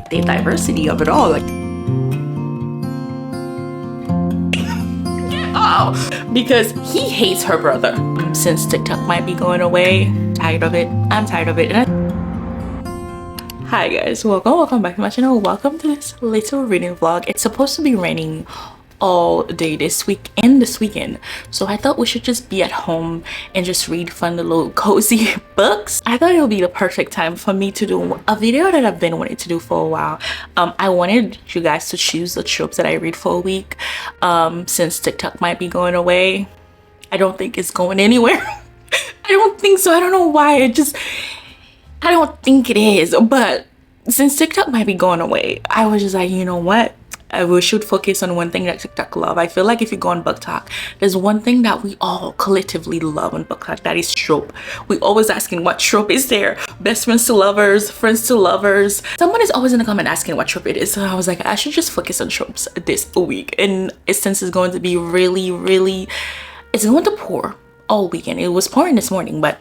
like the diversity of it all. Like, oh, because he hates her brother. Since TikTok might be going away, tired of it. I'm tired of it. Hi guys, welcome back to my channel. Welcome to this little reading vlog. It's supposed to be raining all day this week and this weekend, so I thought we should just be at home and just read fun little cozy books. I thought it would be the perfect time for me to do a video that I've been wanting to do for a while. I wanted you guys to choose the tropes that I read for a week. Since TikTok might be going away, I don't think it's going anywhere. I don't think so. I don't know why. I don't think it is, but since TikTok might be going away, I was just like, you know what? We should focus on one thing that TikTok love. I feel like if you go on BookTok, there's one thing that we all collectively love on BookTok, that is trope. We always asking what trope is there. Best friends to lovers, friends to lovers. Someone is always in the comment asking what trope it is. So I was like, I should just focus on tropes this week. And since it's going to be really, it's going to pour all weekend. It was pouring this morning, but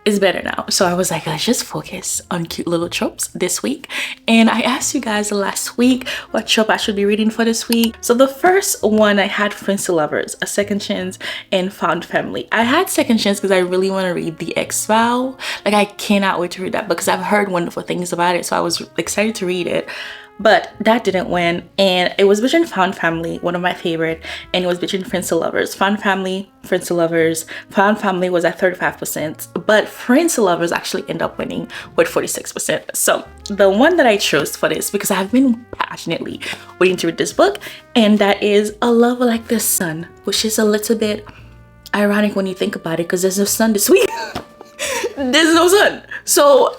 it's better now. So I was like, let's just focus on cute little tropes this week. And I asked you guys last week what trope I should be reading for this week. So the first one, I had Friends to Lovers, A Second Chance, and Found Family. I had Second Chance because I really want to read the 𝐬𝐤𝐼. Like, I cannot wait to read that because I've heard wonderful things about it. So I was excited to read it. But that didn't win, and it was between Found Family, one of my favorite, and it was between Friends to Lovers. Found Family, Friends to Lovers. Found Family was at 35%, but Friends to Lovers actually ended up winning with 46%. So the one that I chose for this, because I've been passionately waiting to read this book, and that is A Love Like the Sun, which is a little bit ironic when you think about it, because there's no sun this week. There's no sun. So,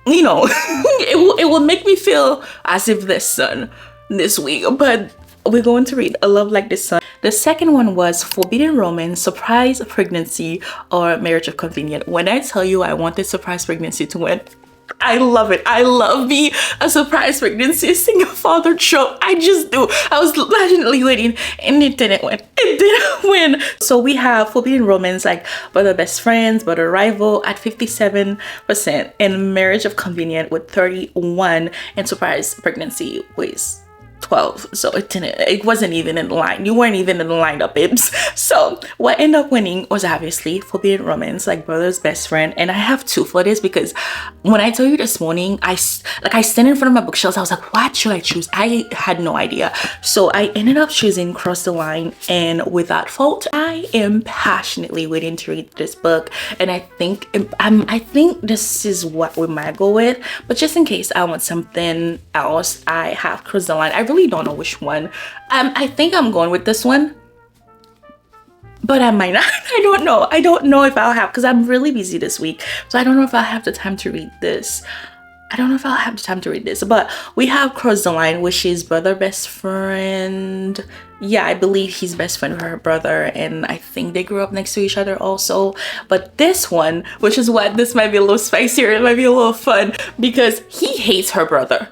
you know, it will make me feel as if there's sun this week. But we're going to read A Love Like the Sun. The second one was Forbidden Romance, Surprise Pregnancy, or Marriage of Convenience. When I tell you I wanted Surprise Pregnancy to win, I love it. I love me a surprise pregnancy single father trope. I just do. I was passionately waiting, and it didn't win. It didn't win. So we have Forbidden Romance, like Brother Best Friends, Brother Rival at 57%, and Marriage of Convenience with 31%, and Surprise Pregnancy with 12. So it wasn't even in line. You weren't even in the lineup, babes. So what ended up winning was obviously Forbidden Romance, like Brother's Best Friend. And I have two for this because when I told you this morning, I stand in front of my bookshelves. I was like, what should I choose? I had no idea. So I ended up choosing Cross the Line and Without Fault. I am passionately waiting to read this book, and I think this is what we might go with. But just in case I want something else, I have Cross the Line. I really don't know which one. I think I'm going with this one, but I might not. I don't know if I'll have, because I'm really busy this week, so I don't know if I'll have the time to read this. But we have Cross the Line, which is Brother Best Friend. Yeah, I believe he's best friend with her brother, and I think they grew up next to each other also. But this one, which is what this might be a little spicier, it might be a little fun, because he hates her brother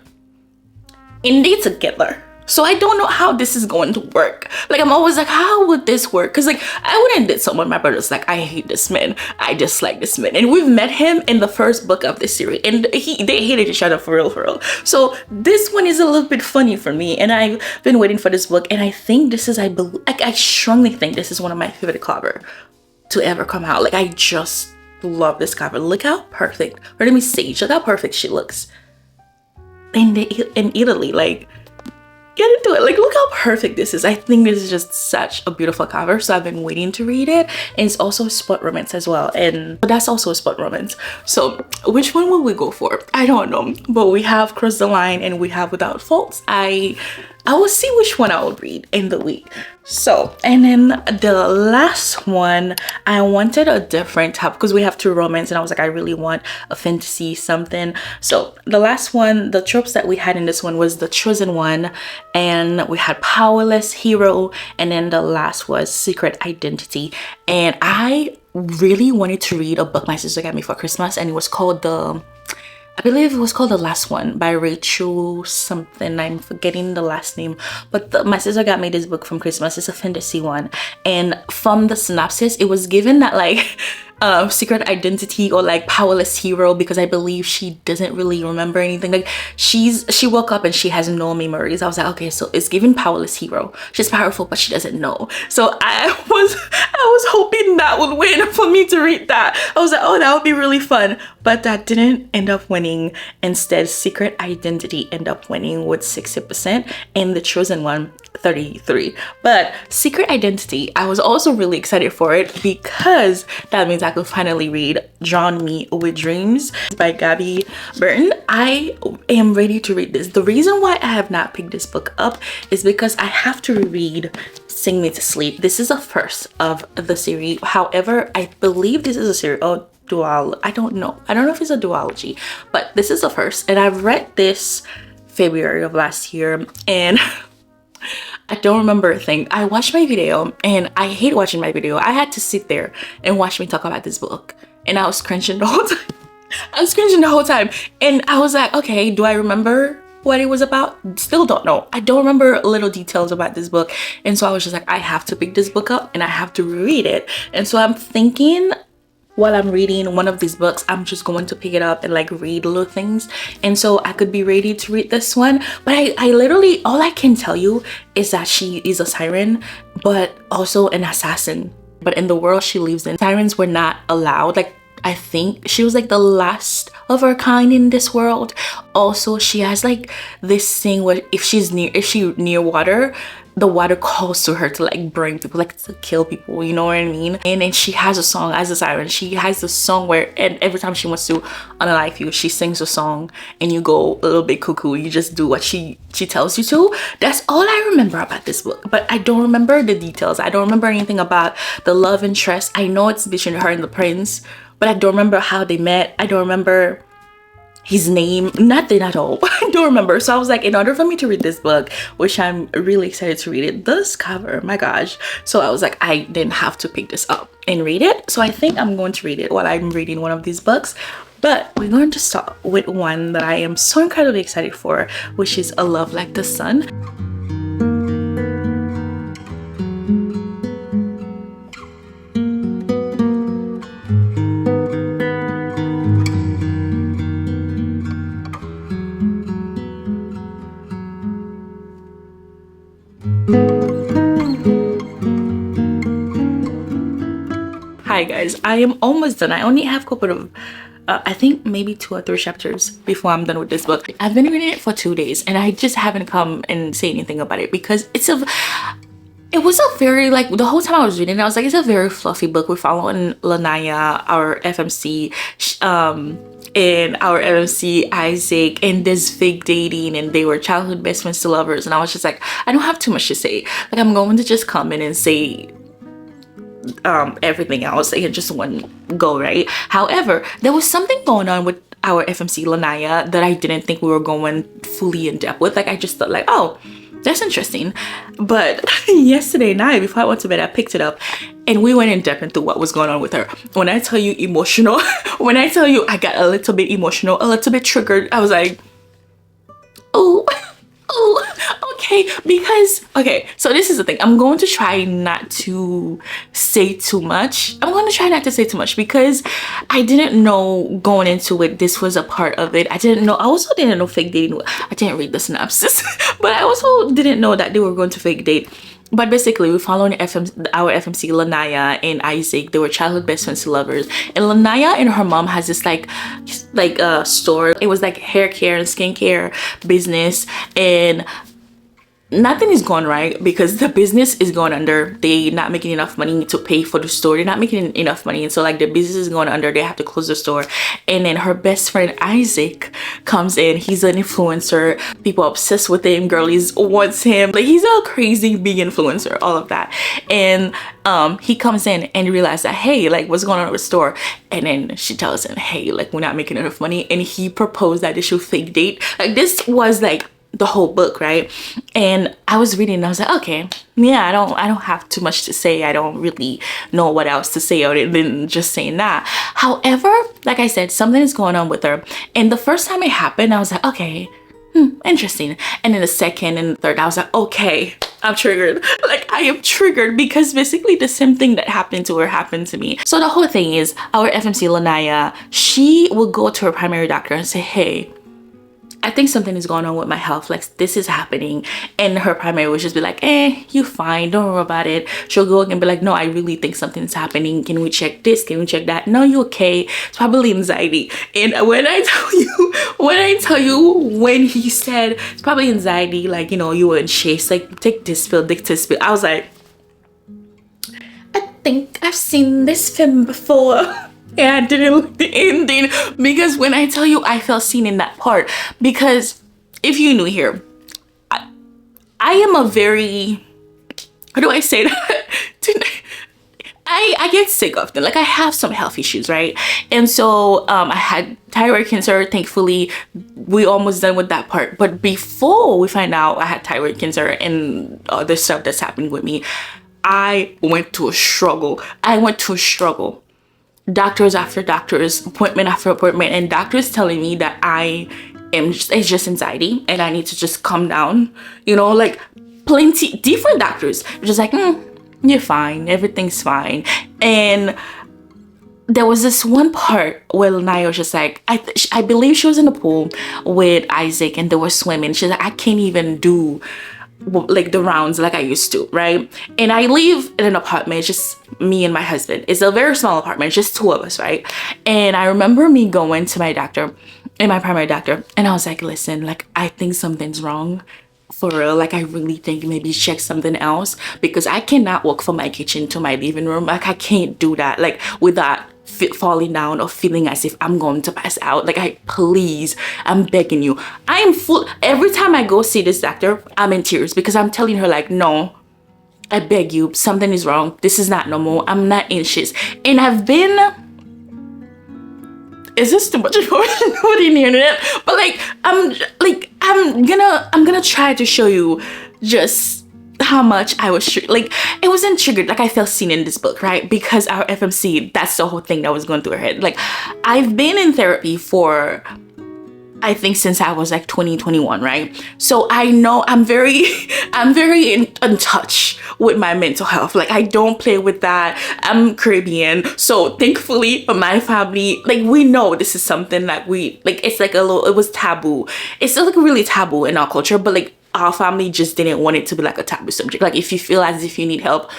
and they together. So I don't know how this is going to work. Like, I'm always like, how would this work? Because like, I wouldn't date someone my brother's like, I hate this man, I dislike this man, and we've met him in the first book of this series, and they hated each other for real. So this one is a little bit funny for me, and I've been waiting for this book, and I think this is, I strongly think this is one of my favorite cover to ever come out. Like, I just love this cover. Look how perfect, or let me say, look how perfect she looks in Italy. Like, get into it. Like, look how perfect this is. I think this is just such a beautiful cover, so I've been waiting to read it. And it's also a sport romance as well, and that's also a sport romance. So which one will we go for? I don't know, but we have Cross the Line and we have Without Fault. I will see which one I will read in the week. So, and then the last one, I wanted a different type because we have two romance, and I was like, I really want a fantasy something. So the last one, the tropes that we had in this one was The Chosen One, and we had Powerless, Hero, and then the last was Secret Identity. And I really wanted to read a book my sister got me for Christmas, and it was called I believe it was called The Last One by Rachel something. I'm forgetting the last name, but my sister got me this book from Christmas. It's a fantasy one, and from the synopsis, it was given that like secret identity or like powerless hero, because I believe she doesn't really remember anything. Like she woke up and she has no memories. I was like, okay, so it's given powerless hero. She's powerful but she doesn't know. So I was hoping that would win for me to read that. I was like, oh, that would be really fun, but that didn't end up winning. Instead, secret identity ended up winning with 60% and the chosen one 33. But secret identity, I was also really excited for it because that means I could finally read Drown Me with Dreams by Gabby Burton. I am ready to read this. The reason why I have not picked this book up is because I have to reread Sing Me to Sleep. This is the first of the series. However, I believe this is a series. Oh, dual. I don't know if it's a duology, but this is the first, and I've read this February of last year, and I don't remember a thing. I watched my video, and I hate watching my video. I had to sit there and watch me talk about this book, and I was cringing the whole time. I was cringing the whole time, and I was like, okay, do I remember what it was about? Still don't know. I don't remember little details about this book, and so I was just like, I have to pick this book up and I have to read it. And so I'm thinking, while I'm reading one of these books, I'm just going to pick it up and like read little things, and so I could be ready to read this one. But I literally, all I can tell you is that she is a siren, but also an assassin. But in the world she lives in, sirens were not allowed. Like, I think she was like the last of her kind in this world. Also, she has like this thing where if she near water, the water calls to her to like burn people, like to kill people, you know what I mean? And then she has a song as a siren. She has a song where, and every time she wants to unalive you, she sings a song and you go a little bit cuckoo. You just do what she tells you to. That's all I remember about this book, but I don't remember the details. I don't remember anything about the love interest. I know it's between her and the prince, but I don't remember how they met. I don't remember his name, nothing at all. I don't remember. So I was like, in order for me to read this book, which I'm really excited to read it, this cover, my gosh. So I was like, I didn't have to pick this up and read it. So I think I'm going to read it while I'm reading one of these books. But we're going to start with one that I am so incredibly excited for, which is A Love Like the Sun. Hi guys, I am almost done. I only have a couple of I think maybe 2 or 3 chapters before I'm done with this book. I've been reading it for 2 days and I just haven't come and say anything about it because it was a very, like, the whole time I was reading it, I was like, it's a very fluffy book. We're following Lanaya, our FMC, and our FMC Isaac, and this fake dating, and they were childhood best friends to lovers, and I was just like, I don't have too much to say. Like, I'm going to just come in and say everything else in just one go, right? However, there was something going on with our FMC Lanaya that I didn't think we were going fully in depth with. Like, I just thought like, oh, that's interesting. But yesterday night before I went to bed, I picked it up and we went in depth into what was going on with her. When I tell you emotional, when I tell you I got a little bit emotional, a little bit triggered, I was like, oh, okay, because, okay, so this is the thing. I'm going to try not to say too much. I'm going to try not to say too much because I didn't know going into it this was a part of it. I also didn't know fake dating. I didn't read the synopsis, but I also didn't know that they were going to fake date. But basically, we're following our FMC, Lanaya and Isaac. They were childhood best friends to lovers. And Lanaya and her mom has this like a store. It was like hair care and skincare business, and nothing is going right because the business is going under. They not making enough money to pay for the store. They're not making enough money, and so like the business is going under. They have to close the store. And then her best friend Isaac comes in. He's an influencer. People are obsessed with him. Girlies wants him. Like, he's a crazy big influencer, all of that. And he comes in and realizes that, hey, like, what's going on with the store? And then she tells him, hey, like, we're not making enough money. And he proposed that they should fake date. Like, this was like the whole book, right? And I was reading and I was like, okay, yeah, I don't have too much to say. I don't really know what else to say other than just saying that. However, like I said, something is going on with her. And the first time it happened, I was like, okay, interesting. And then the second and the third, I was like, okay, I'm triggered. Like, I I am triggered because basically the same thing that happened to her happened to me. So the whole thing is, our FMC Lanaya, she will go to her primary doctor and say, hey, I think something is going on with my health, like this is happening. And her primary will just be like, you fine, don't worry about it. She'll go and be like, no, I really think something's happening. Can we check this? Can we check that? No, you okay? It's probably anxiety. And when I tell you when he said it's probably anxiety, like, you know, you were in chase, like take this pill, I was like, I think I've seen this film before. Yeah, I didn't like the ending, because when I tell you I felt seen in that part, because if you're new here, I am a very, how do I say that? I get sick often. Like I have some health issues, right? And so I had thyroid cancer. Thankfully, we almost done with that part. But before we find out I had thyroid cancer and other stuff that's happening with me, I went to a struggle. Doctors after doctors, appointment after appointment, and doctors telling me that it's just anxiety and I need to just calm down. You know, like plenty different doctors just like, you're fine, everything's fine. And there was this one part where Naya was just like, I believe she was in the pool with Isaac and they were swimming. She's like, I can't even do like the rounds like I used to, right? And I live in an apartment, just me and my husband. It's a very small apartment, just two of us, right? And I remember me going to my doctor and my primary doctor, and I was like, listen, like I think something's wrong for real. Like I really think maybe check something else, because I cannot walk from my kitchen to my living room. Like I can't do that like without falling down or feeling as if I'm going to pass out. Like please, I'm begging you. I am full. Every time I go see this doctor, I'm in tears because I'm telling her like, no, I beg you, something is wrong. This is not normal. I'm not anxious. And I've been, is this too much information? Nobody in the internet, but I'm gonna try to show you just how much I was like, it wasn't triggered, like I felt seen in this book, right? Because our FMC, that's the whole thing that was going through her head. Like I've been in therapy for, I think since I was like 2021, right? So I know I'm very in touch with my mental health. Like I don't play with that. I'm Caribbean, so thankfully my family, like we know this is something that we like. It's like it was taboo. It's still like really taboo in our culture, but like our family just didn't want it to be like a taboo subject. Like if you feel as if you need help,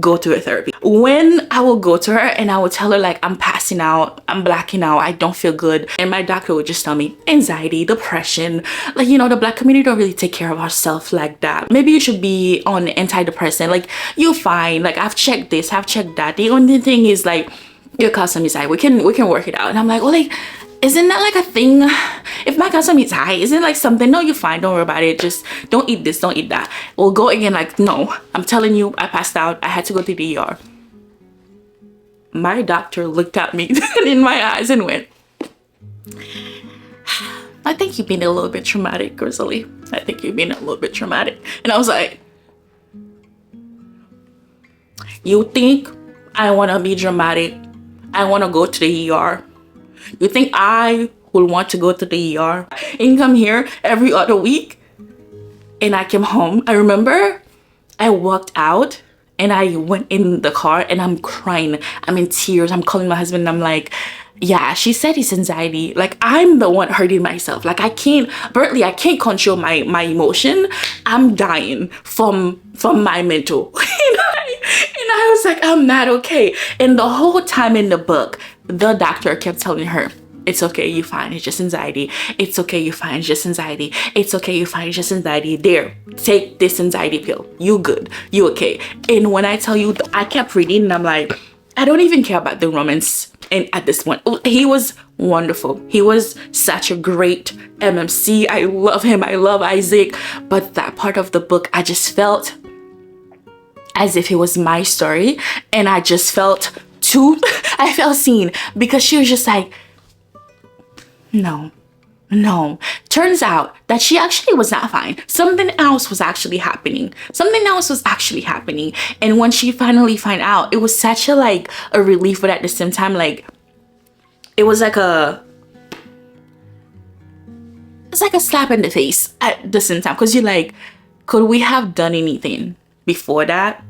go to a therapy. When I will go to her and I will tell her like I'm passing out, I'm blacking out, I don't feel good, and my doctor would just tell me anxiety, depression, like, you know, the Black community don't really take care of ourselves like that. Maybe you should be on antidepressant, like you're fine, like I've checked this, I've checked that, the only thing is like your calcium is high, we can work it out. And I'm like, well, like isn't that like a thing? If my calcium is high, isn't it like something? No, you're fine, don't worry about it, just don't eat this, don't eat that. We'll go again, like no, I'm telling you, I passed out, I had to go to the ER. My doctor looked at me in my eyes and went, I think you've been a little bit traumatic, Grizzly. I think you've been a little bit traumatic. And I was like, you think I want to be dramatic? I want to go to the ER? You think I will want to go to the ER and come here every other week? And I came home. I remember I walked out and I went in the car and I'm crying. I'm in tears. I'm calling my husband and I'm like, yeah, she said it's anxiety. Like I'm the one hurting myself. Like I can't control my emotion. I'm dying from my mental. And I was like, I'm not okay. And the whole time in the book, the doctor kept telling her, it's okay, you're fine, it's just anxiety. It's okay, you're fine, it's just anxiety. It's okay, you're fine, it's just anxiety. There, take this anxiety pill. You good, you okay. And when I tell you, I kept reading and I'm like, I don't even care about the romance. And at this point, he was wonderful. He was such a great MMC. I love him, I love Isaac. But that part of the book, I just felt as if it was my story. And I just felt I felt seen, because she was just like, no. Turns out that she actually was not fine. Something else was actually happening. And when she finally found out, it was such a like a relief, but at the same time, like it was like it's like a slap in the face at the same time, because you're like, could we have done anything before that?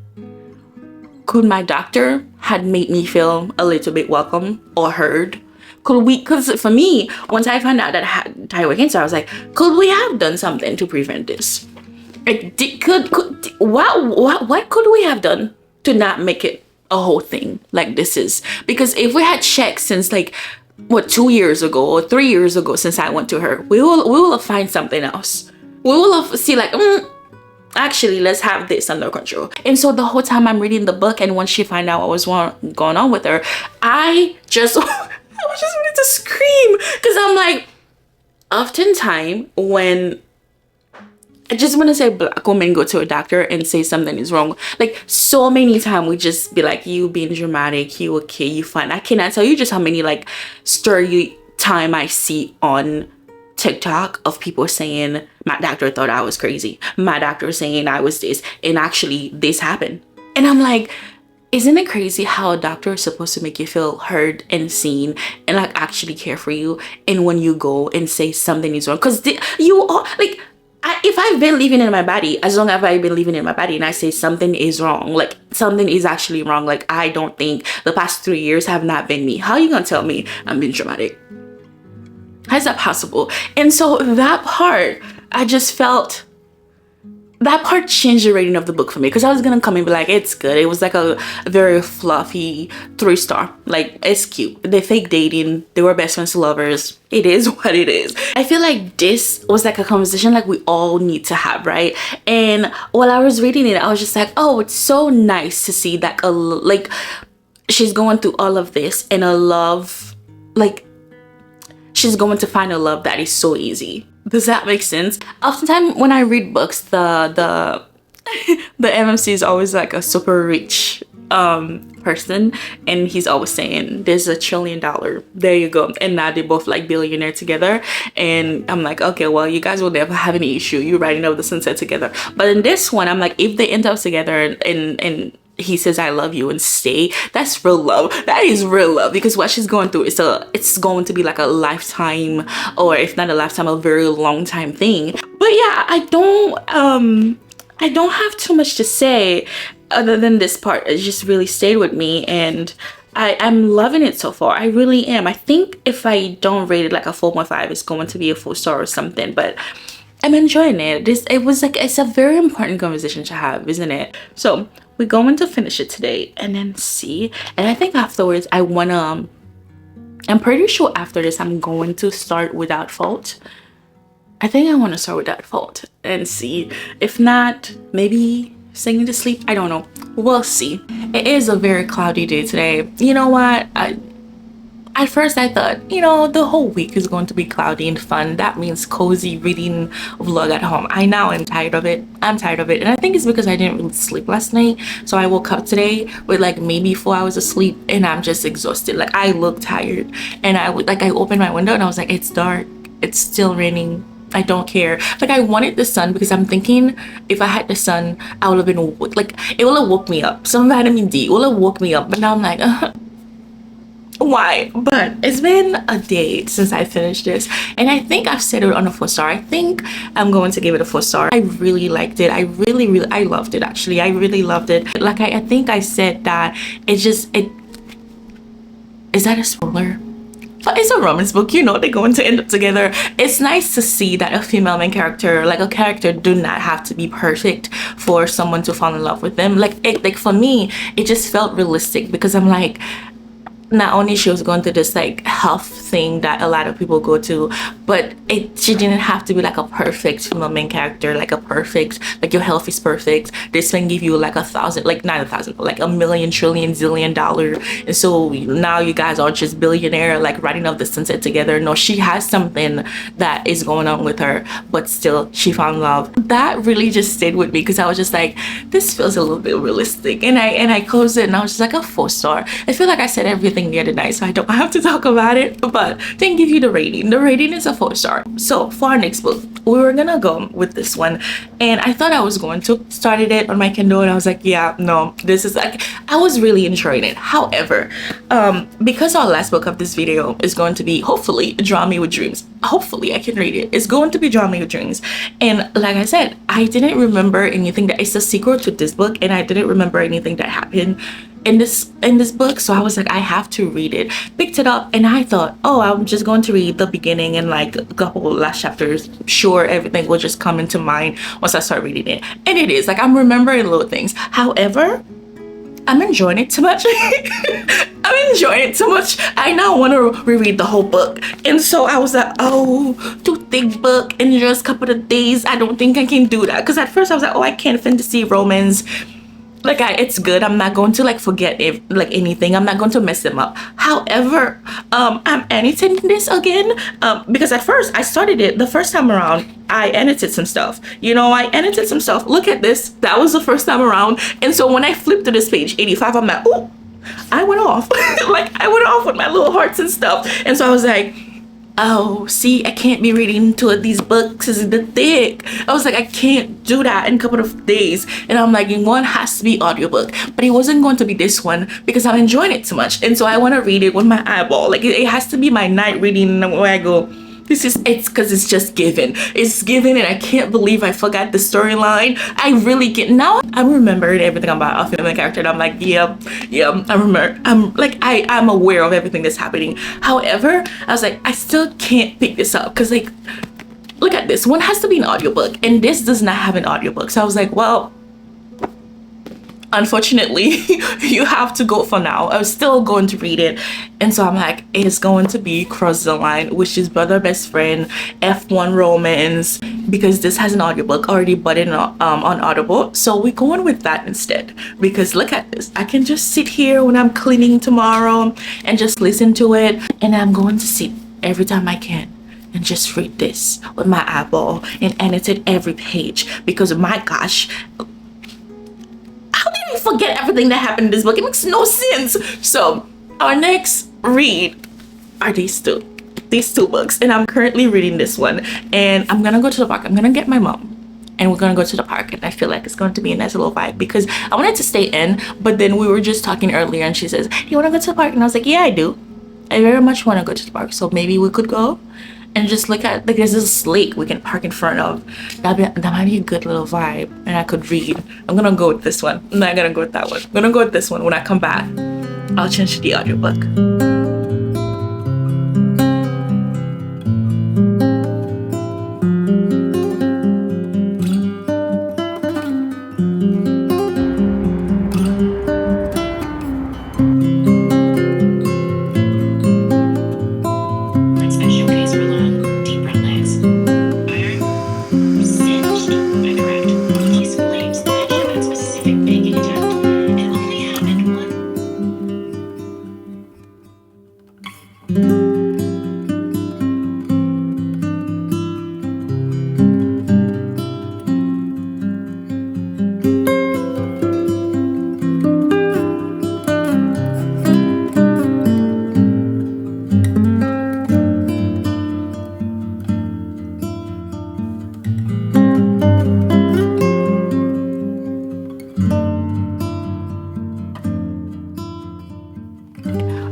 could my doctor had made me feel a little bit welcome or heard? Could we, because for me, once I found out that I had thyroid cancer, I was like, could we have done something to prevent this? What could we have done to not make it a whole thing like this is? Because if we had checked since like, what, 2 years ago or 3 years ago since I went to her, we will have find something else. We will have see like, actually, let's have this under control. And so the whole time I'm reading the book, and once she found out what was going on with her, I just wanted to scream, because I'm like, oftentimes when I just want to say black women go to a doctor and say something is wrong, like so many times we just be like, you being dramatic, you okay, you fine. I cannot tell you just how many like stereotype I see on TikTok of people saying my doctor thought I was crazy, my doctor saying I was this, and actually this happened. And I'm like, isn't it crazy how a doctor is supposed to make you feel heard and seen and like actually care for you? And when you go and say something is wrong, because you are like, if I've been living in my body, as long as I've been living in my body, and I say something is wrong, like something is actually wrong, like I don't think the past 3 years have not been me, how are you gonna tell me I'm being dramatic? How is that possible? And so that part, I just felt that part changed the rating of the book for me, because I was gonna come and be like, it's good. It was like a very fluffy 3-star. Like, it's cute. They fake dating. They were best friends to lovers. It is what it is. I feel like this was like a conversation like we all need to have, right? And while I was reading it, I was just like, oh, it's so nice to see that like she's going through all of this, and a love, like she's going to find a love that is so easy. Does that make sense? Oftentimes when I read books, the MMC is always like a super rich person, and he's always saying there's $1 trillion, there you go, and now they're both like billionaire together. And I'm like, okay, well, you guys will never have any issue, you're riding over the sunset together. But in this one, I'm like, if they end up together and he says I love you and stay, that's real love. That is real love, because what she's going through is it's going to be like a lifetime, or if not a lifetime, a very long time thing. But yeah, I don't have too much to say other than this part. It just really stayed with me, and I'm loving it so far. I really am. I think if I don't rate it like a 4.5, it's going to be a 4-star or something, but I'm enjoying it. It was like, it's a very important conversation to have, isn't it? So we're going to finish it today and then see. And I think afterwards I'm pretty sure after this I'm going to start Without Fault. I think I want to start Without Fault and see. If not, maybe Singing to Sleep. I don't know. We'll see. It is a very cloudy day today. You know what? At first I thought, you know, the whole week is going to be cloudy and fun. That means cozy reading vlog at home. I now am tired of it. I'm tired of it. And I think it's because I didn't really sleep last night. So I woke up today with like maybe 4 hours of sleep, and I'm just exhausted. Like, I look tired. And I opened my window and I was like, it's dark. It's still raining. I don't care. Like, I wanted the sun because I'm thinking if I had the sun, I would have been like, it would have woke me up. Some vitamin D will have woke me up. But now I'm like, why? But it's been a day since I finished this, and I think I've set it on a 4-star. I think I'm going to give it a 4-star. I really liked it. I loved it, actually. I really loved it. Like, I think I said that is that a spoiler? But it's a romance book, you know, they're going to end up together. It's nice to see that a female main character, like a character, do not have to be perfect for someone to fall in love with them. Like for me, it just felt realistic, because I'm like, not only she was going through this like health thing that a lot of people go to, but she didn't have to be like a perfect female main character, like a perfect, like your health is perfect, this can give you like 1,000, like not 1,000, but like 1,000,000 trillion zillion dollar, and so now you guys are just billionaire, like riding off the sunset together. No, she has something that is going on with her, but still she found love. That really just stayed with me, because I was just like, this feels a little bit realistic, and I closed it and I was just like a 4-star. I feel like I said everything everything the other night, so I don't have to talk about it, but didn't give you the rating. The rating is a 4-star. So for our next book, we were gonna go with this one, and I thought I was going to started it on my Kindle, and I was like, yeah, no, this is like, I was really enjoying it. However, because our last book of this video is going to be hopefully Draw Me with Dreams, hopefully I can read it. It's going to be Draw Me with Dreams, and like I said, I didn't remember anything that it's a sequel to this book, and I didn't remember anything that happened in this book, so I was like, I have to read it. Picked it up, and I thought, oh, I'm just going to read the beginning and like a couple last chapters. Sure, everything will just come into mind once I start reading it, and it is like I'm remembering little things. However, I'm enjoying it too much. I'm enjoying it too much. I now want to reread the whole book, and so I was like, oh, too thick book in just a couple of days. I don't think I can do that, because at first I was like, oh, I can't fantasy romance. Like, it's good. I'm not going to like forget if like anything. I'm not going to mess them up. However, I'm editing this again because at first I started it the first time around. I edited some stuff. You know, I edited some stuff. Look at this. That was the first time around. And so when I flipped to this page 85, I'm like, oh, I went off. Like, I went off with my little hearts and stuff. And so I was like, oh, see, I can't be reading two of these books. It's the thick. I was like, I can't do that in a couple of days. And I'm like, one has to be audiobook, but it wasn't going to be this one because I'm enjoying it too much. And so I want to read it with my eyeball. Like, it has to be my night reading where I go, it's because it's just given. It's given, and I can't believe I forgot the storyline. I really get, now I'm remembering everything about a female character, and I'm like, yeah, I remember. I'm aware of everything that's happening. However, I was like, I still can't pick this up because, like, look at this. One has to be an audiobook, and this does not have an audiobook. So I was like, well, unfortunately, you have to go for now. I was still going to read it, and so I'm like, it's going to be Cross the Line, which is Brother Best Friend F1 Romance, because this has an audiobook already buttoned on Audible. So we're going with that instead, because look at this. I can just sit here when I'm cleaning tomorrow and just listen to it, and I'm going to sit every time I can and just read this with my eyeball and edit it every page, because my gosh, how did I forget everything that happened in this book? It makes no sense. So our next read are these two books, and I'm currently reading this one, and I'm gonna go to the park. I'm gonna get my mom, and we're gonna go to the park, and I feel like it's going to be a nice little vibe because I wanted to stay in, but then we were just talking earlier, and she says, do you want to go to the park? And I was like, yeah, I do. I very much want to go to the park, so maybe we could go and just look at, like, there's this lake we can park in front of. That might be a good little vibe, and I could read. I'm gonna go with this one. I'm not gonna go with that one. I'm gonna go with this one. When I come back, I'll change to the audiobook.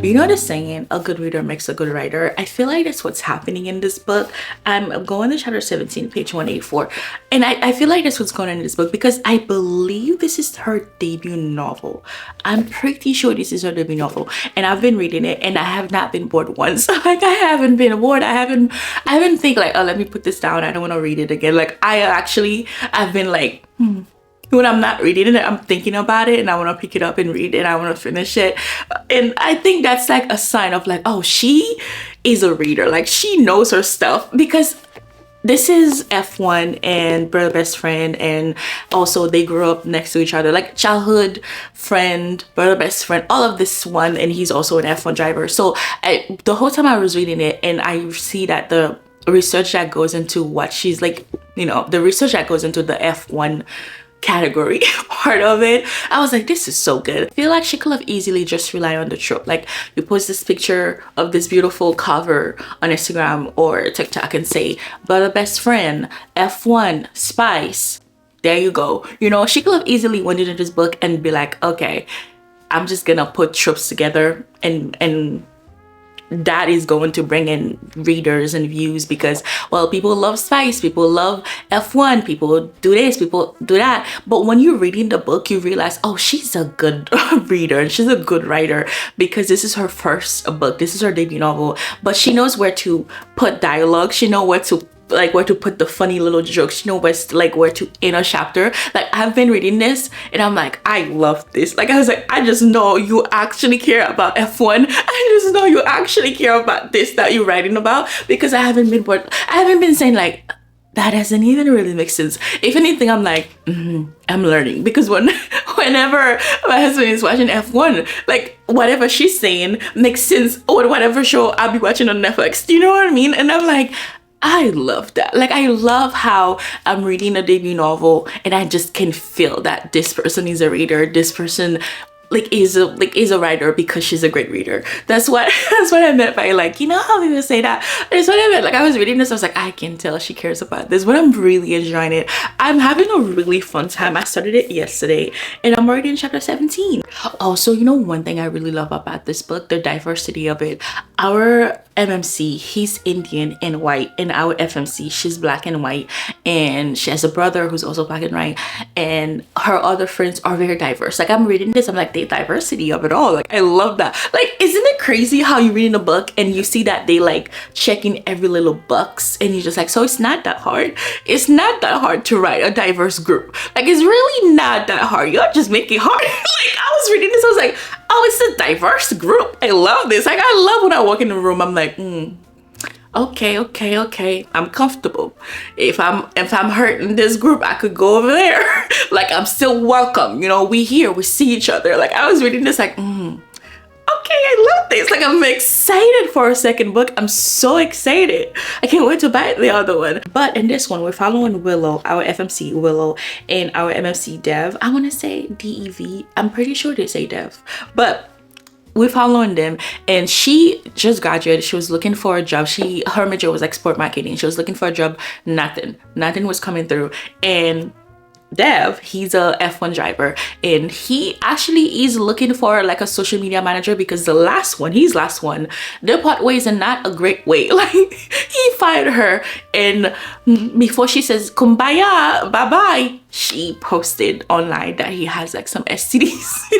You know the saying, a good reader makes a good writer? I feel like that's what's happening in this book. I'm going to chapter 17, page 184. And I feel like that's what's going on in this book because I believe this is her debut novel. I'm pretty sure this is her debut novel. And I've been reading it and I have not been bored once. Like, I haven't been bored. I haven't think like, oh, let me put this down. I don't want to read it again. Like, I've been like, when I'm not reading it, I'm thinking about it and I want to pick it up and read it and I want to finish it. And I think that's like a sign of like, oh, she is a reader. Like, she knows her stuff, because this is F1 and Brother Best Friend, and also they grew up next to each other, like childhood friend, brother best friend, all of this one, and he's also an F1 driver. So the whole time I was reading it, and I see that the research that goes into what she's like, you know, the research that goes into the F1 category part of it. I was like, this is so good. I feel like she could have easily just relied on the trope. Like, you post this picture of this beautiful cover on Instagram or TikTok and say, but a best friend, F1, Spice. There you go. You know, she could have easily went into this book and be like, okay, I'm just gonna put tropes together and that is going to bring in readers and views because, well, people love Spice, people love F1, people do this, people do that. But when you're reading the book, you realize, oh, she's a good reader and she's a good writer because this is her first book. This is her debut novel, but she knows where to put dialogue. She knows where to put the funny little jokes, you know, where to end a chapter. Like, I've been reading this and I'm like, I love this. Like, I was like, I just know you actually care about F1. I just know you actually care about this that you're writing about, because I haven't been saying like, that doesn't even really make sense. If anything, I'm like, I'm learning, because whenever my husband is watching F1, like, whatever she's saying makes sense, or whatever show I'll be watching on Netflix. Do you know what I mean? And I'm like, I love that. Like, I love how I'm reading a debut novel and I just can feel that this person is a reader. This person is a writer because she's a great reader. That's what I meant by, like, you know how people say that. That's what I meant. Like, I was reading this, I was like, I can tell she cares about this, but I'm really enjoying it. I'm having a really fun time. I started it yesterday and I'm already in chapter 17. Also, you know, one thing I really love about this book, the diversity of it. Our MMC, he's Indian and white, and our FMC, she's black and white, and she has a brother who's also black and white, and her other friends are very diverse. Like, I'm reading this, I'm like, the diversity of it all. Like, I love that. Like, isn't it crazy how you read in a book and you see that they like checking every little box, and you're just like, so it's not that hard. It's not that hard to write a diverse group. Like, it's really not that hard. You're just making it hard. Like, I was reading this, I was like, oh, it's a diverse group. I love this. Like, I love when I walk in the room, I'm like, okay, I'm comfortable. If I'm hurt in this group, I could go over there. Like, I'm still welcome, you know, we here, we see each other. Like, I was reading this like, okay, I love this. Like, I'm excited for a second book. I'm so excited. I can't wait to buy the other one. But in this one, we're following Willow, our FMC Willow, and our MMC Dev. I want to say DEV. I'm pretty sure they say Dev, but we're following them, and she just graduated. She was looking for a job. Her major was export marketing. She was looking for a job. Nothing was coming through. And Dev, he's a F1 driver, and he actually is looking for like a social media manager, because his last one, their part ways in not a great way. Like, he fired her, and before she says kumbaya, bye bye, she posted online that he has like some STDs.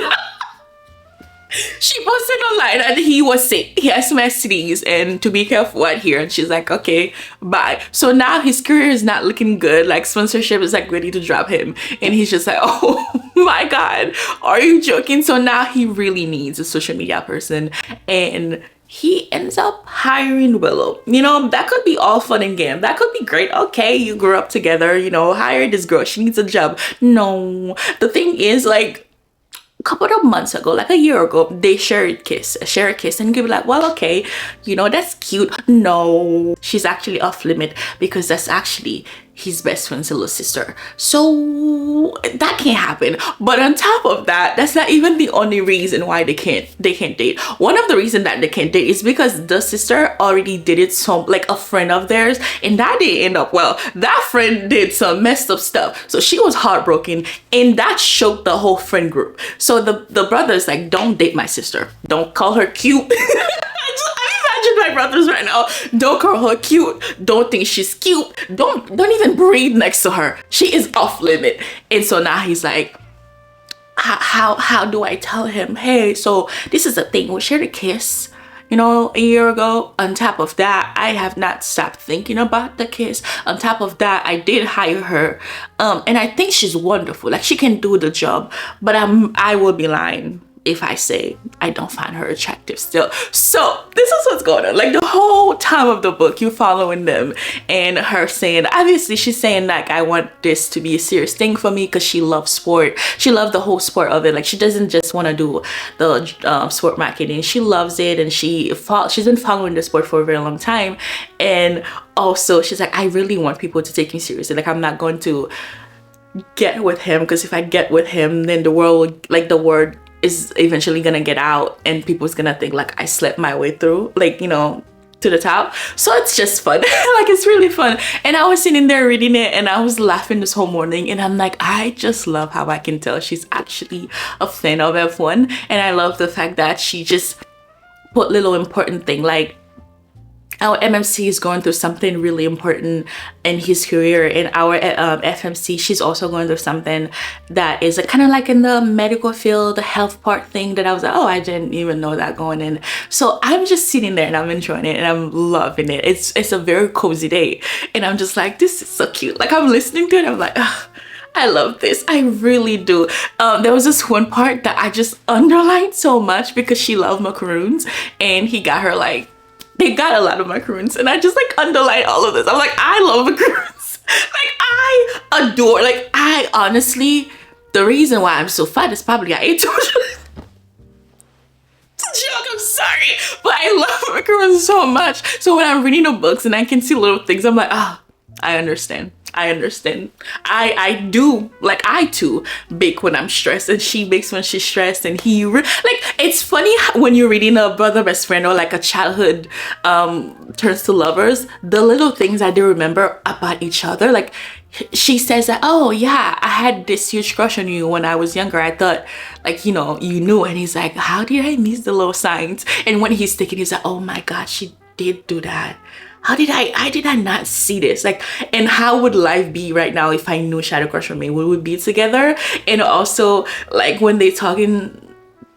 She posted online that he was sick. He has some STDs and to be careful out here. And she's like, okay, bye. So now his career is not looking good. Like, sponsorship is like ready to drop him. And he's just like, oh my God, are you joking? So now he really needs a social media person. And he ends up hiring Willow. You know, that could be all fun and game. That could be great. Okay, you grew up together, you know, hire this girl. She needs a job. No, the thing is, like, couple of months ago, like a year ago, they share a kiss, and you could be like, well, okay, you know, that's cute. No, she's actually off limit, because that's actually his best friend's little sister. So that can't happen. But on top of that, that's not even the only reason why they can't date. One of the reasons that they can't date is because the sister already did it, like a friend of theirs, and that didn't end up well. That friend did some messed up stuff, so she was heartbroken, and that choked the whole friend group. So the brother's like, don't date my sister, don't call her cute. My brothers right now, don't call her cute, don't think she's cute, don't even breathe next to her, she is off limit. And so now he's like, how do I tell him, hey, so this is the thing, we shared a kiss, you know, a year ago. On top of that, I have not stopped thinking about the kiss. On top of that, I did hire her, and I think she's wonderful, like, she can do the job, but I will be lying if I say I don't find her attractive still. So this is what's going on. Like, the whole time of the book, you're following them, and her saying, obviously she's saying, like, I want this to be a serious thing for me, because she loves sport. She loves the whole sport of it. Like, she doesn't just want to do the sport marketing. She loves it, and she's been following the sport for a very long time. And also she's like, I really want people to take me seriously. Like, I'm not going to get with him, because if I get with him, then the world, like the word is eventually gonna get out and people's gonna think like I slept my way through, like, you know, to the top. So it's just fun. Like, it's really fun. And I was sitting there reading it and I was laughing this whole morning, and I'm like, I just love how I can tell she's actually a fan of F1. And I love the fact that she just put little important thing, like our MMC is going through something really important in his career, and our FMC, she's also going through something that is kind of like in the medical field, the health part thing, that I was like, oh, I didn't even know that going in. So I'm just sitting there and I'm enjoying it and I'm loving it. It's a very cozy day, and I'm just like, this is so cute. Like, I'm listening to it, I'm like, oh, I love this. I really do. There was this one part that I just underlined so much because she loved macaroons, and he got her like, they got a lot of macaroons, and I just like underline all of this. I'm like, I love macaroons. Like, I adore, like, I honestly, the reason why I'm so fat is probably I ate too much. It's a joke, I'm sorry, but I love macaroons so much. So when I'm reading the books and I can see little things, I'm like, ah, I understand. I understand. I do, like, I too bake when I'm stressed, and she bakes when she's stressed, and like, it's funny how when you're reading a brother best friend or like a childhood turns to lovers, the little things that they remember about each other. Like, she says that, oh yeah, I had this huge crush on you when I was younger. I thought, like, you know, you knew. And he's like, how did I miss the little signs? And when he's thinking, he's like, oh my god, she did do that. How did I not see this? Like, and how would life be right now if I knew she had a crush on me? Would we be together? And also, like, when they're talking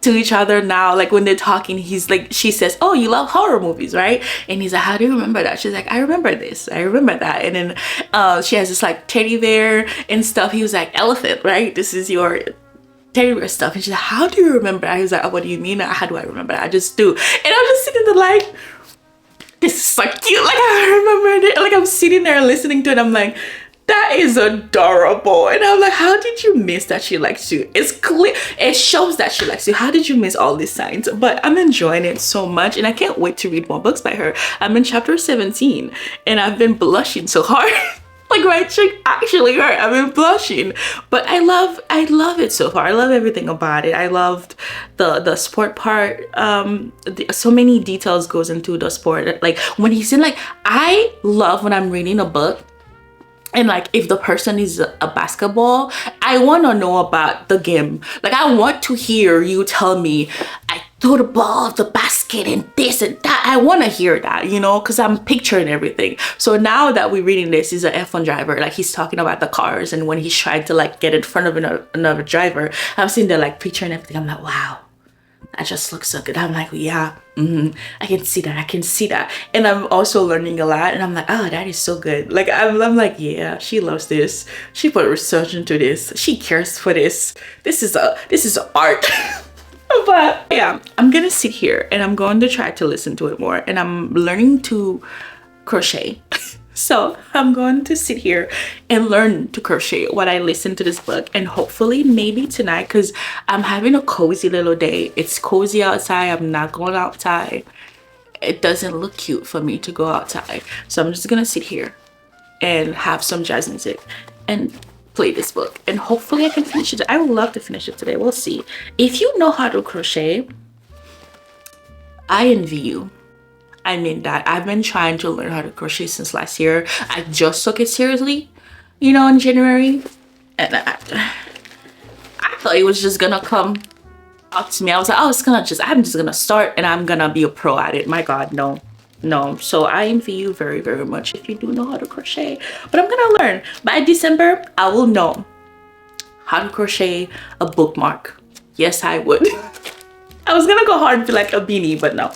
to each other now, like when they're talking, he's like, she says, oh, you love horror movies, right? And he's like, how do you remember that? She's like, I remember this, I remember that. And then she has this like teddy bear and stuff. He was like, elephant, right? This is your teddy bear stuff. And she's like, how do you remember that? He's like, oh, what do you mean? How do I remember that? I just do. And I'm just sitting there like, this is so cute. Like, I remember it. Like, I'm sitting there listening to it. I'm like, that is adorable. And I'm like, how did you miss that she likes you? It's clear. It shows that she likes you. How did you miss all these signs? But I'm enjoying it so much, and I can't wait to read more books by her. I'm in chapter 17, and I've been blushing so hard. Like, my cheek actually hurt. I've been blushing, but I love it so far. I love everything about it. I loved the sport part. So many details goes into the sport. Like, when he's in, like, I love when I'm reading a book, and like, if the person is a basketball, I want to know about the game. Like, I want to hear you tell me, I threw the ball off the basket and this and that. I want to hear that, you know, because I'm picturing everything. So now that we're reading this, he's an F1 driver. Like, he's talking about the cars, and when he's trying to like get in front of another driver, I'm sitting there like picturing everything. I'm like, wow, that just looks so good. I'm like, yeah, I can see that. I can see that. And I'm also learning a lot, and I'm like, oh, that is so good. Like, I'm like, yeah, she loves this. She put research into this. She cares for this. This is art. But yeah, I'm gonna sit here and I'm going to try to listen to it more, and I'm learning to crochet. So I'm going to sit here and learn to crochet while I listen to this book, and hopefully maybe tonight, because I'm having a cozy little day. It's cozy outside. I'm not going outside. It doesn't look cute for me to go outside. So I'm just gonna sit here and have some jazz music and play this book, and hopefully I can finish it. I would love to finish it today. We'll see. If you know how to crochet, I envy you. I mean that. I've been trying to learn how to crochet since last year. I just took it seriously, you know, in January, and I thought it was just gonna come up to me. I was like, oh, I'm just gonna start and I'm gonna be a pro at it. My god, no. So I envy you very, very much if you do know how to crochet. But I'm gonna learn. By December, I will know how to crochet a bookmark. Yes, I would. I was gonna go hard for like a beanie, but no.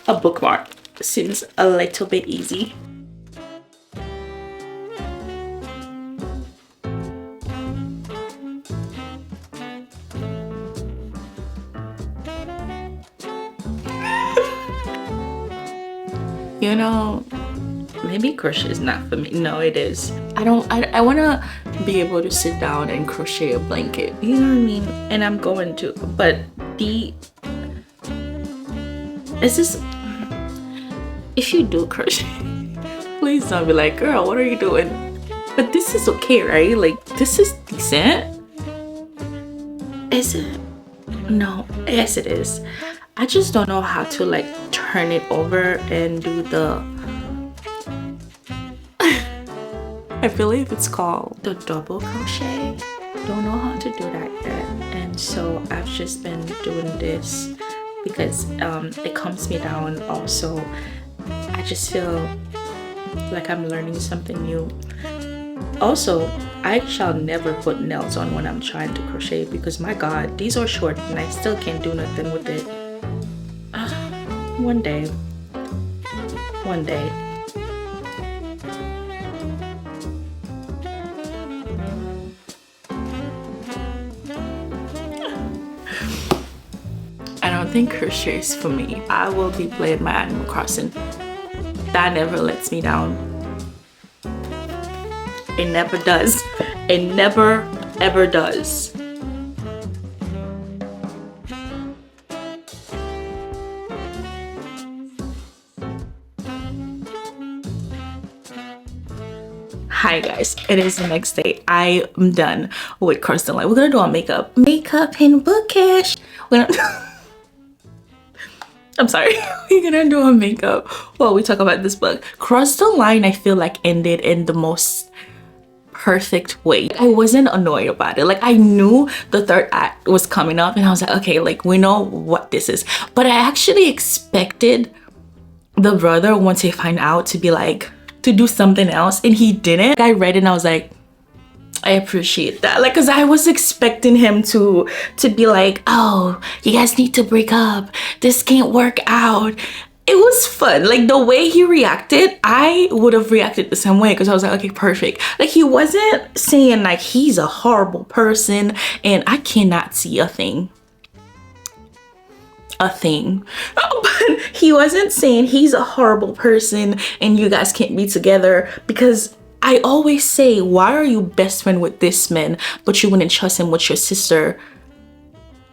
A bookmark seems a little bit easy. You know, maybe crochet is not for me. No, it is. I want to be able to sit down and crochet a blanket. You know what I mean? And I'm going to. But if you do crochet, please don't be like, girl, what are you doing? But this is okay, right? Like, this is decent. Is it? No, yes it is. I just don't know how to like turn it over and do the I believe it's called the double crochet. Don't know how to do that yet, and so I've just been doing this because it calms me down. Also, I just feel like I'm learning something new. Also, I shall never put nails on when I'm trying to crochet because my god, these are short and I still can't do nothing with it. One day. I don't think crochet is for me. I will be playing my Animal Crossing. That never lets me down. It never does. It never ever does. Hi guys, it is the next day. I am done with Crystal Line. We're gonna do our makeup and bookish. I'm sorry. We're gonna do our makeup while we talk about this book. Cross the Line, I feel like ended in the most perfect way. I wasn't annoyed about it. Like, I knew the third act was coming up and I was like, okay, like we know what this is. But I actually expected the brother, once he find out, to be like, to do something else, and he didn't. I read it and I was like, I appreciate that. Like, cause I was expecting him to be like, oh, you guys need to break up. This can't work out. It was fun. Like, the way he reacted, I would have reacted the same way because I was like, okay, perfect. Like, he wasn't saying like he's a horrible person and I cannot see a thing. But he wasn't saying he's a horrible person and you guys can't be together, because I always say, why are you best friend with this man but you wouldn't trust him with your sister?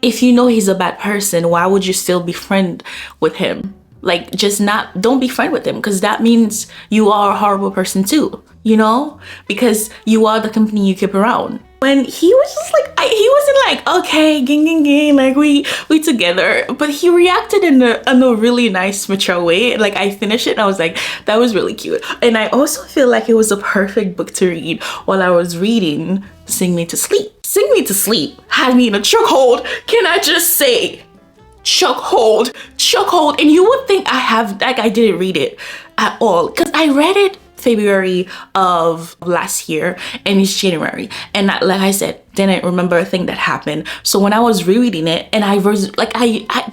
If you know he's a bad person, why would you still be friend with him? Like, don't be friend with him, because that means you are a horrible person too, you know, because you are the company you keep around. When he was just like, he wasn't like, okay, gang, like we together, but he reacted in a really nice, mature way. Like, I finished it and I was like, that was really cute. And I also feel like it was a perfect book to read while I was reading Sing Me to Sleep. Sing Me to Sleep had me in a chokehold. Can I just say, chokehold. And you would think I didn't read it at all, because I read it February of last year and it's January, and like I said, didn't remember a thing that happened. So when I was rereading it, and I was like,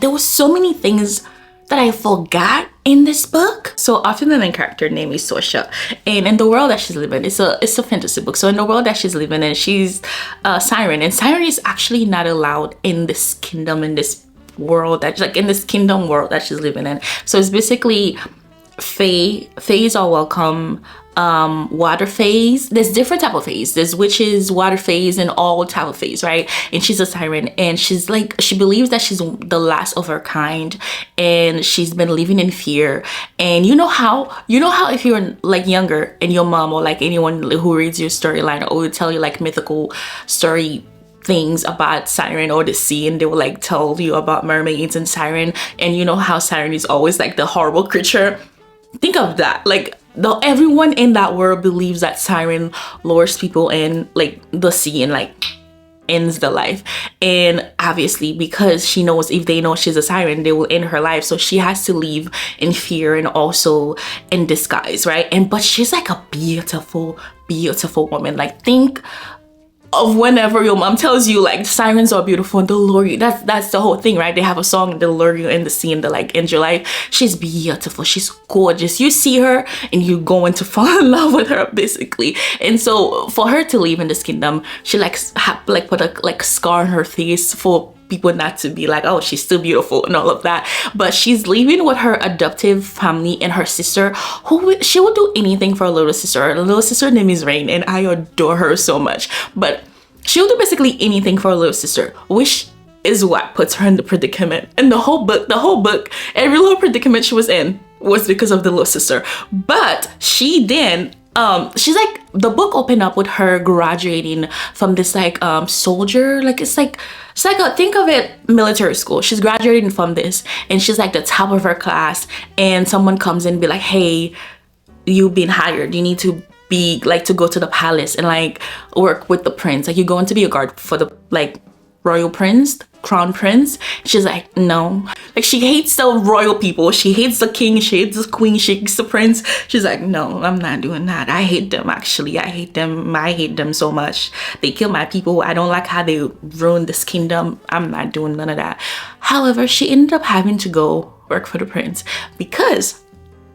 there was so many things that I forgot in this book. So often the main character name is Sorsha, and in the world that she's living, it's a fantasy book. So in the world that she's living in, she's a siren, and siren is actually not allowed in this kingdom, in this world that, like, in this kingdom world that she's living in. So it's basically fays are welcome, water fays. There's different type of fays. There's witches, water fays, and all type of fays, right? And she's a siren, and she's like, she believes that she's the last of her kind, and she's been living in fear. And you know how if you're like younger and your mom or like anyone who reads your storyline or will tell you like mythical story things about siren or the sea, and they will like tell you about mermaids and siren, and you know how siren is always like the horrible creature. Think of that. Like, everyone in that world believes that siren lures people in like the sea and like ends the life. And obviously, because she knows if they know she's a siren, they will end her life. So she has to leave in fear and also in disguise, right? But she's like a beautiful woman. Like, think of whenever your mom tells you like sirens are beautiful and they'll lure you. That's the whole thing, right? They have a song and they'll lure you in the sea and they'll like end your life. She's beautiful. She's gorgeous. You see her and you're going to fall in love with her, basically. And so for her to live in this kingdom, she put a scar on her face for people not to be like, oh, she's still beautiful and all of that. But she's living with her adoptive family and her sister, she will do anything for her little sister. Her little sister name is Rain, and I adore her so much. But she'll do basically anything for her little sister, which is what puts her in the predicament. And the whole book, every little predicament she was in was because of the little sister. But she then she's like, the book opened up with her graduating from this like soldier, like it's like a, think of it, military school. She's graduating from this and she's like the top of her class, and someone comes in and be like, hey, you've been hired, you need to be like to go to the palace and like work with the prince, like you're going to be a guard for the like royal prince, crown prince. She's like, no, like she hates the royal people, she hates the king, she hates the queen, she hates the prince. She's like, no, I'm not doing that. I hate them, actually. I hate them so much. They kill my people. I don't like how they ruined this kingdom. I'm not doing none of that. However, she ended up having to go work for the prince because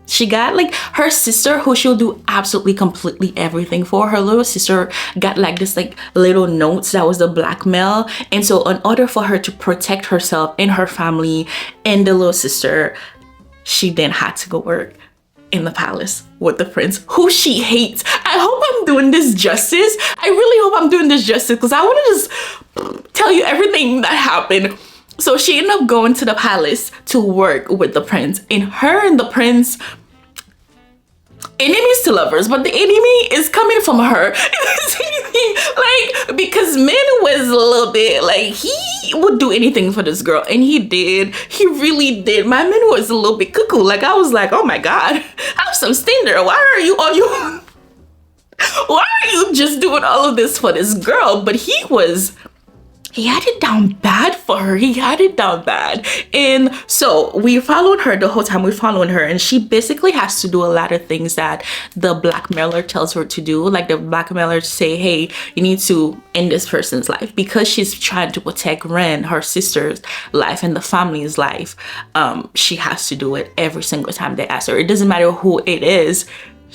she got like her sister, who she'll do absolutely completely everything for. Her little sister got like this like little notes that was the blackmail, and so in order for her to protect herself and her family and the little sister, she then had to go work in the palace with the prince, who she hates. I hope I'm doing this justice. I really hope I'm doing this justice, because I want to just tell you everything that happened. So she ended up going to the palace to work with the prince, and her and the prince, enemies to lovers, but the enemy is coming from her. Like, because man was a little bit like, he would do anything for this girl, and he did. He really did. My man was a little bit cuckoo. Like, I was like, oh my god, have some standard. Why are you on your why are you just doing all of this for this girl? But he had it down bad for her. He had it down bad. And so we followed her the whole time. We followed her, and she basically has to do a lot of things that the blackmailer tells her to do. Like the blackmailer say, hey, you need to end this person's life, because she's trying to protect Ren, her sister's life, and the family's life. She has to do it every single time they ask her. It doesn't matter who it is,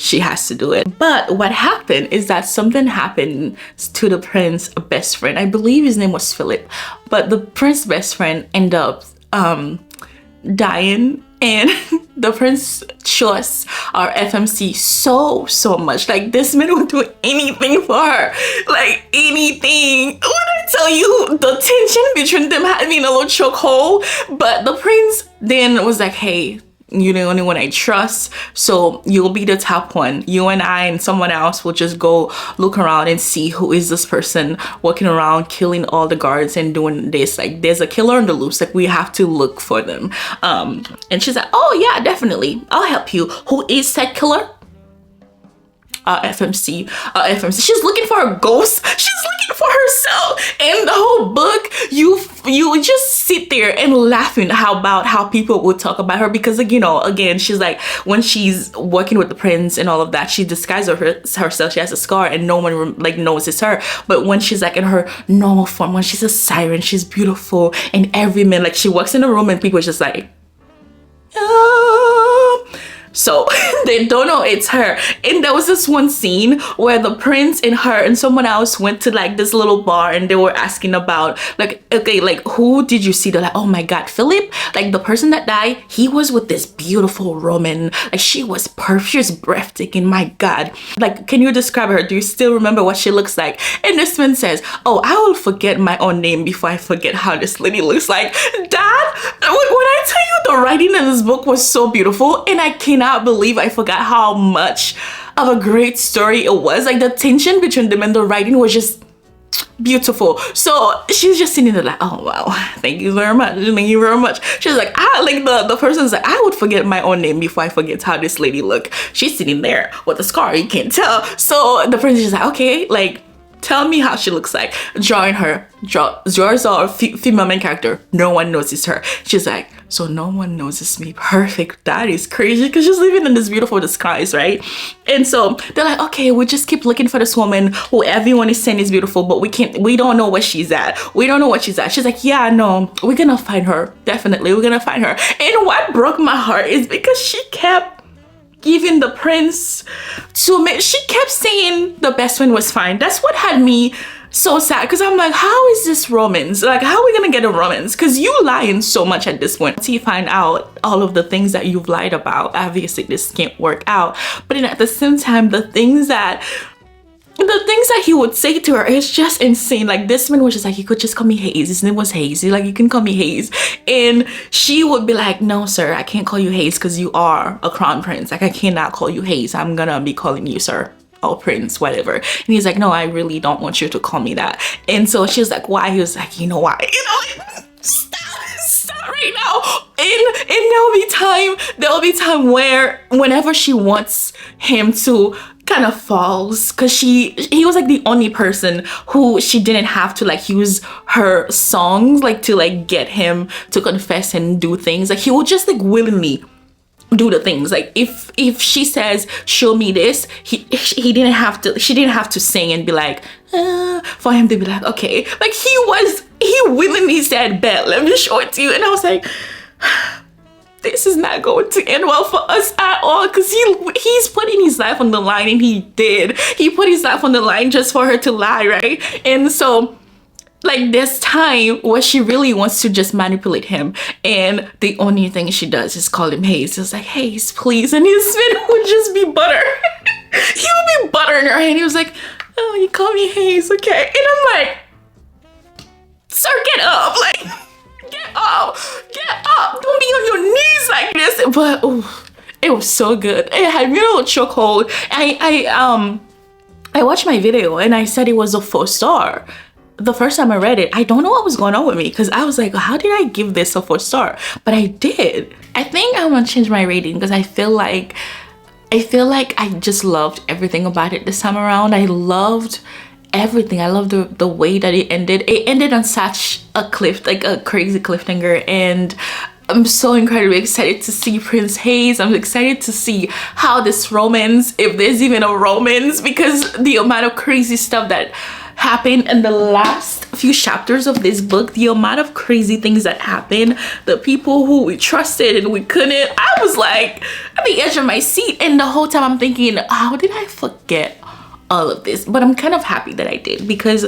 she has to do it. But what happened is that something happened to the prince's best friend. I believe his name was Philip, but the prince's best friend ended up dying, and the prince trusts our FMC so much. Like, this man would do anything for her, like anything. When I tell you the tension between them had me in a little chokehold, but the prince then was like, hey, you're the only one I trust, so you'll be the top one. You and I and someone else will just go look around and see who is this person walking around killing all the guards and doing this. Like, there's a killer on the loose, like we have to look for them. And she's like, oh yeah, definitely, I'll help you. Who is that killer? FMC. She's looking for a ghost. She's looking for herself. And the whole book, you just sit there and laughing about how people would talk about her, because, like, you know, again, she's like, when she's working with the prince and all of that, she disguises herself. She has a scar and no one like knows it's her. But when she's like in her normal form, when she's a siren, she's beautiful, and every man, like, she walks in the room and people are just like, so they don't know it's her. And there was this one scene where the prince and her and someone else went to like this little bar, and they were asking about like, okay, like, who did you see? They're like, oh my god, Philip, like the person that died, he was with this beautiful woman. Like, she was perfect, she was breathtaking, my god. Like, can you describe her? Do you still remember what she looks like? And this man says, oh, I will forget my own name before I forget how this lady looks like. Dad, when I tell you, the writing in this book was so beautiful, and I cannot believe I forgot how much of a great story it was. Like, the tension between them and the writing was just beautiful. So she's just sitting there like, oh wow, thank you very much, thank you very much. She's like, like the person's like, I would forget my own name before I forget how this lady look. She's sitting there with a scar, you can't tell. So the person is like, okay, like, tell me how she looks like. Drawing her, draws a female main character. No one notices her. She's like, so no one notices me. Perfect. That is crazy, because she's living in this beautiful disguise, right? And so they're like, okay, we just keep looking for this woman who everyone is saying is beautiful, but we don't know where she's at. We don't know what she's at. She's like, yeah, no, we're gonna find her. Definitely, we're gonna find her. And what broke my heart is because she kept giving the prince to me. She kept saying the best friend was fine. That's what had me so sad, because I'm like, how is this romance? Like, how are we gonna get a romance? Because you lying so much at this point. Until you find out all of the things that you've lied about, obviously this can't work out. But then at the same time, the things that he would say to her is just insane. Like, this man was just like, you could just call me Hayes. His name was Hayes. Like, you can call me Hayes. And she would be like, no, sir, I can't call you Hayes because you are a crown prince. Like, I cannot call you Hayes. I'm gonna be calling you sir. or Prince, whatever. And he's like, no, I really don't want you to call me that. And so she was like, why? He was like, you know why? You know, like, stop right now. And there'll be time where whenever she wants him to kind of falls, because he was like the only person who she didn't have to like use her songs like to like get him to confess and do things. Like he would just like willingly do the things. Like if she says show me this, she didn't have to sing and be like for him to be like okay. Like he willingly said bet, let me show it to you. And I was like, this is not going to end well for us at all, because he's putting his life on the line, and he put his life on the line just for her to lie, right? And so like this time where she really wants to just manipulate him, and the only thing she does is call him Hayes. It's like, Hayes, please. And his spin would just be butter. He would be butter in her hand. He was like, oh, you call me Hayes, okay. And I'm like, sir, get up. Like, get up. Don't be on your knees like this. But ooh, it was so good. It had me a chokehold. I watched my video and I said it was a 4-star. The first time I read it, I don't know what was going on with me, because I was like, how did I give this a 4-star? But I did. I think I want to change my rating, because I feel like I just loved everything about it this time around. I loved everything. I loved the way that it ended. It ended on such a cliff, like a crazy cliffhanger, and I'm so incredibly excited to see Prince Hayes. I'm excited to see how this romance, if there's even a romance, because the amount of crazy stuff that happened in the last few chapters of this book, the amount of crazy things that happened, the people who we trusted and we couldn't. I was like at the edge of my seat, and the whole time I'm thinking, how did I forget all of this? But I'm kind of happy that I did, because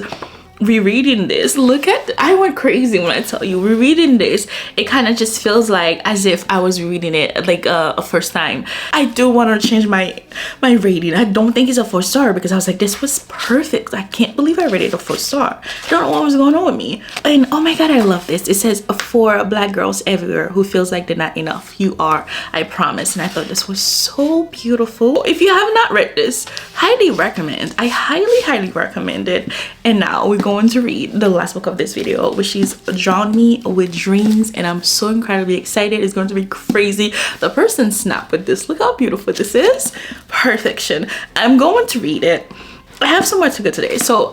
rereading this, I went crazy when I tell you, rereading this, it kind of just feels like as if I was reading it like a first time. I do want to change my rating. I don't think it's a 4-star, because I was like, this was perfect. I can't believe I rated a 4-star. I don't know what was going on with me. And oh my god, I love this. It says, for black girls everywhere who feels like they're not enough, you are, I promise. And I thought this was so beautiful. If you have not read this, highly recommend. I highly recommend it. And now we're going to read the last book of this video, which is Drown Me with Dreams, and I'm so incredibly excited. It's going to be crazy. The person snapped with this. Look how beautiful this is. Perfection. I'm going to read it. I have somewhere to go today, so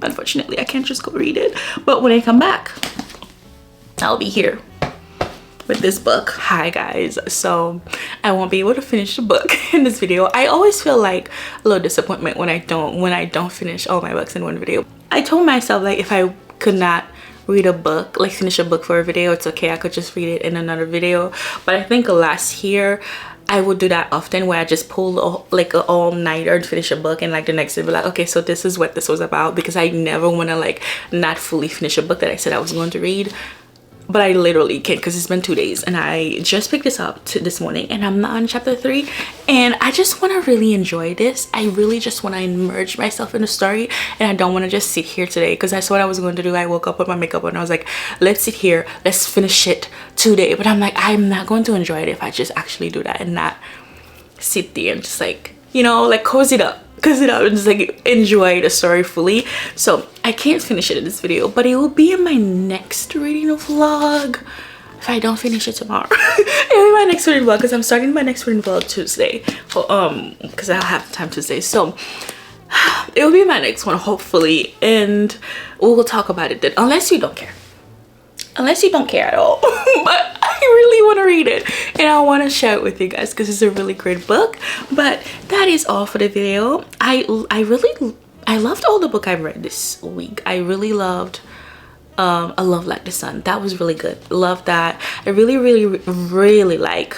unfortunately I can't just go read it, but when I come back I'll be here with this book. Hi guys, so I won't be able to finish the book in this video. I always feel like a little disappointment when I don't finish all my books in one video. I told myself like if I could not read a book, like finish a book for a video, it's okay, I could just read it in another video. But I think last year I would do that often, where I just pull like an all-nighter and finish a book, and like the next day be like, okay, so this is what this was about, because I never want to like not fully finish a book that I said I was going to read. But I literally can't, because it's been 2 days, and I just picked this up this morning, and I'm not on chapter 3, and I just want to really enjoy this. I really just want to immerse myself in the story, and I don't want to just sit here today, because that's what I was going to do. I woke up with my makeup on, and I was like, let's sit here, let's finish it today. But I'm like, I'm not going to enjoy it if I just actually do that and not sit there and just like, you know, like cozy it up and just like enjoy the story fully. So I can't finish it in this video, but it will be in my next reading vlog if I don't finish it tomorrow. It will be my next reading vlog, because I'm starting my next reading vlog Tuesday, because I'll have time Tuesday. So it will be my next one hopefully, and we'll talk about it then, unless you don't care at all. But I really want to read it, and I want to share it with you guys, because it's a really great book. But that is all for the video. I loved all the book I've read this week. I really loved A Love Like the Sun. That was really good. Love that. I really like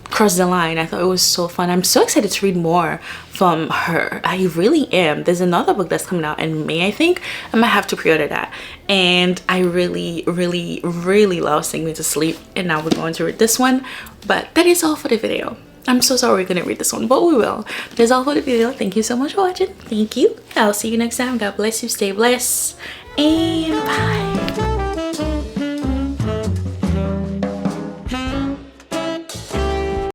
Cross the Line. I thought it was so fun. I'm so excited to read more from her. I really am. There's another book that's coming out in May, I think. I might have to pre-order that. And I really love Sing Me to Sleep, and now we're going to read this one. But that is all for the video. I'm so sorry we're gonna read this one, but we will. That's all for the video. Thank you so much for watching. Thank you. I'll see you next time. God bless you. Stay blessed, and bye.